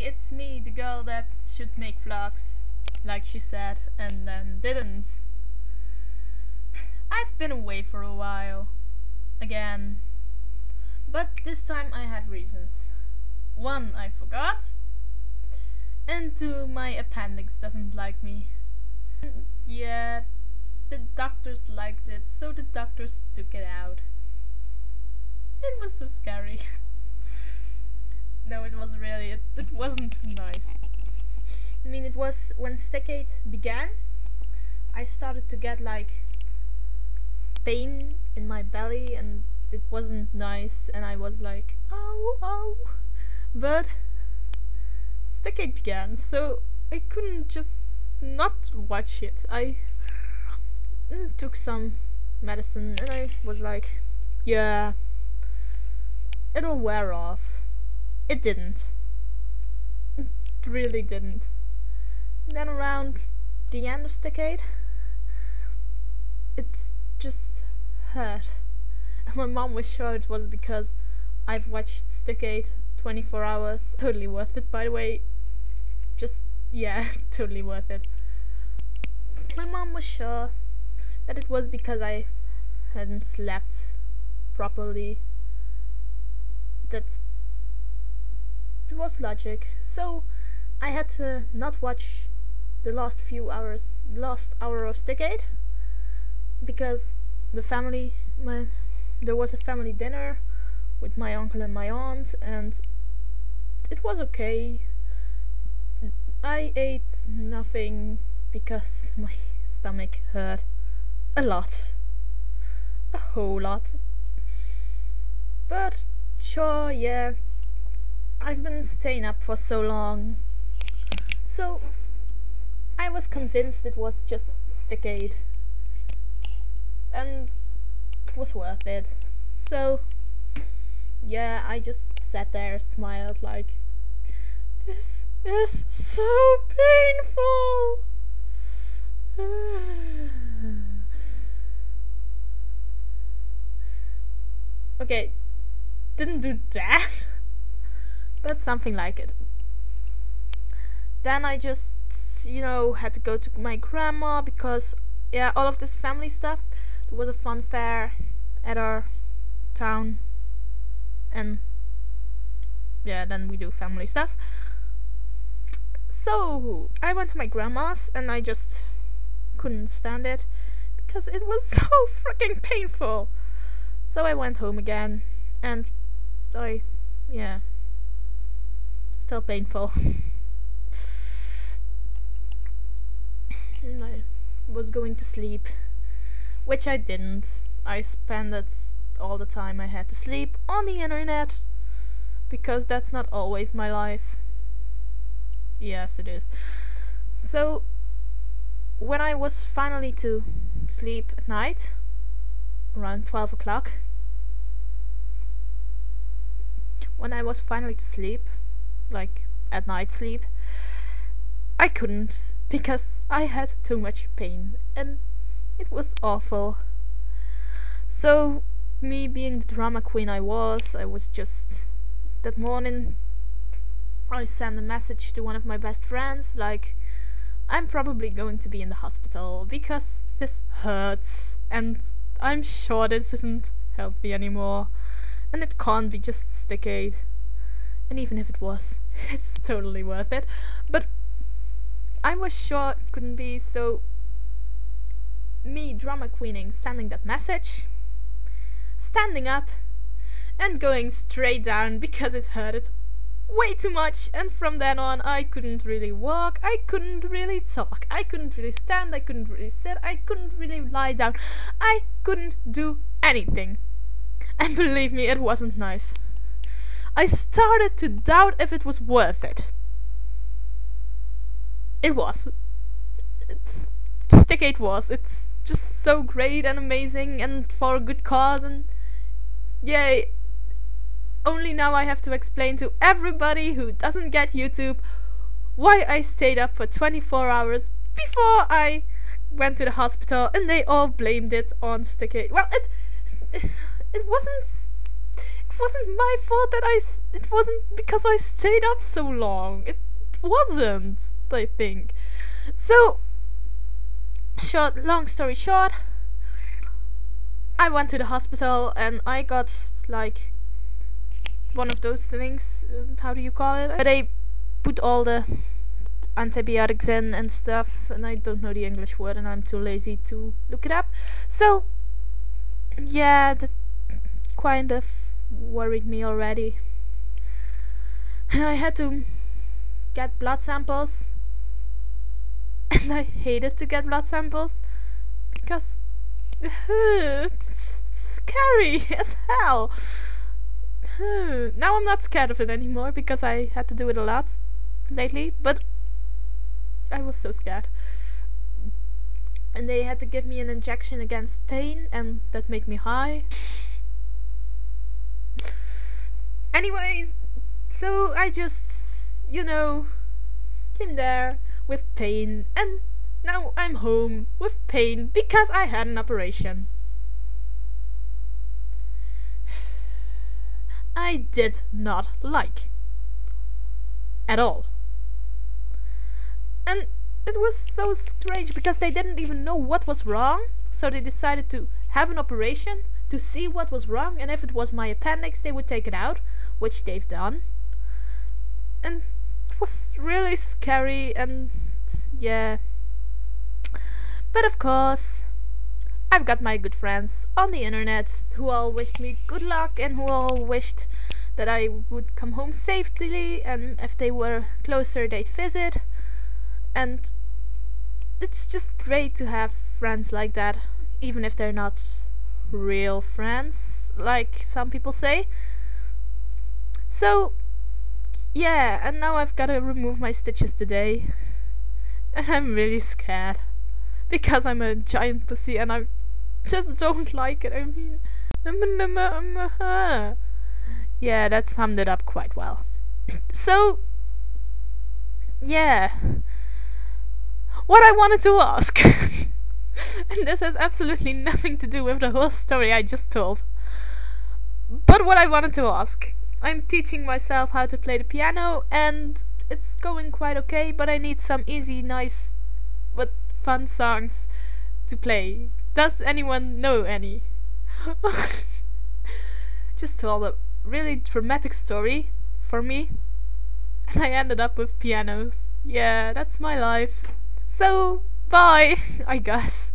it's me, the girl that should make vlogs, like she said, and then didn't. I've been away for a while, again, but this time I had reasons. One, I forgot, and two, my appendix doesn't like me. Yeah, the doctors liked it, so the doctors took it out. It was so scary. No, it was really, it wasn't nice. I mean, it was when stickaid began, I started to get like pain in my belly and it wasn't nice and I was like, ow, ow. But stickaid began, so I couldn't just not watch it. I took some medicine and I was like, yeah, it'll wear off. It didn't. It really didn't. Then around the end of stickaid, it just hurt. And my mom was sure it was because I've watched stickaid 24 hours. Totally worth it, by the way. Just, yeah, totally worth it. My mom was sure that it was because I hadn't slept properly. That it was logic. So I had to not watch the last hour of stickaid because there was a family dinner with my uncle and my aunt, and it was okay. I ate nothing because my stomach hurt a lot, a whole lot. But sure, yeah, I've been staying up for so long, so I was convinced it was just stickaid and it was worth it. So yeah, I just sat there, smiled like, this is so painful. Okay, didn't do that, but something like it. Then I just, had to go to my grandma because, yeah, all of this family stuff. There was a fun fair at our town, and yeah, then we do family stuff. So I went to my grandma's and I just couldn't stand it because it was so freaking painful. So I went home again and still painful. And I was going to sleep, which I didn't. I spent all the time I had to sleep on the internet because that's not always my life. Yes, it is. So when I was finally to sleep at night, around 12 o'clock, when I was finally to sleep, like at night sleep, I couldn't because I had too much pain and it was awful. So me being the drama queen I was just, that morning I sent a message to one of my best friends like, I'm probably going to be in the hospital because this hurts and I'm sure this doesn't help me anymore and it can't be just stickaid. And even if it was, it's totally worth it. But I was sure it couldn't be, so me drama queening, sending that message, standing up and going straight down because it hurted way too much, and from then on I couldn't really walk, I couldn't really talk, I couldn't really stand, I couldn't really sit, I couldn't really lie down, I couldn't do anything. And believe me, it wasn't nice. I started to doubt if it was worth it. It was. Stickaid was. It's just so great and amazing and for a good cause, and yay. Only now I have to explain to everybody who doesn't get YouTube why I stayed up for 24 hours before I went to the hospital and they all blamed it on stickaid. Well, it wasn't wasn't my fault that it wasn't because I stayed up so long. It wasn't, I think. So, long story short, I went to the hospital and I got like one of those things, how do you call it? Where they put all the antibiotics in and stuff, and I don't know the English word and I'm too lazy to look it up. So, yeah, that kind of worried me already. I had to get blood samples, and I hated to get blood samples because it's scary as hell. Now I'm not scared of it anymore because I had to do it a lot lately, but I was so scared. And they had to give me an injection against pain, and that made me high. Anyways, so I just, came there with pain, and now I'm home with pain because I had an operation. I did not like at all. And it was so strange because they didn't even know what was wrong, so they decided to have an operation to see what was wrong, and if it was my appendix they would take it out, which they've done. And it was really scary, and yeah. But of course, I've got my good friends on the internet who all wished me good luck and who all wished that I would come home safely, and if they were closer they'd visit. And it's just great to have friends like that, even if they're not real friends, like some people say. So, yeah, and now I've gotta remove my stitches today. And I'm really scared. Because I'm a giant pussy and I just don't like it. I mean, yeah, that summed it up quite well. So, yeah. What I wanted to ask, and this has absolutely nothing to do with the whole story I just told, but what I wanted to ask, I'm teaching myself how to play the piano and it's going quite okay, but I need some easy, nice, but fun songs to play. Does anyone know any? Just told a really dramatic story for me, and I ended up with pianos. Yeah, that's my life. So, bye, I guess.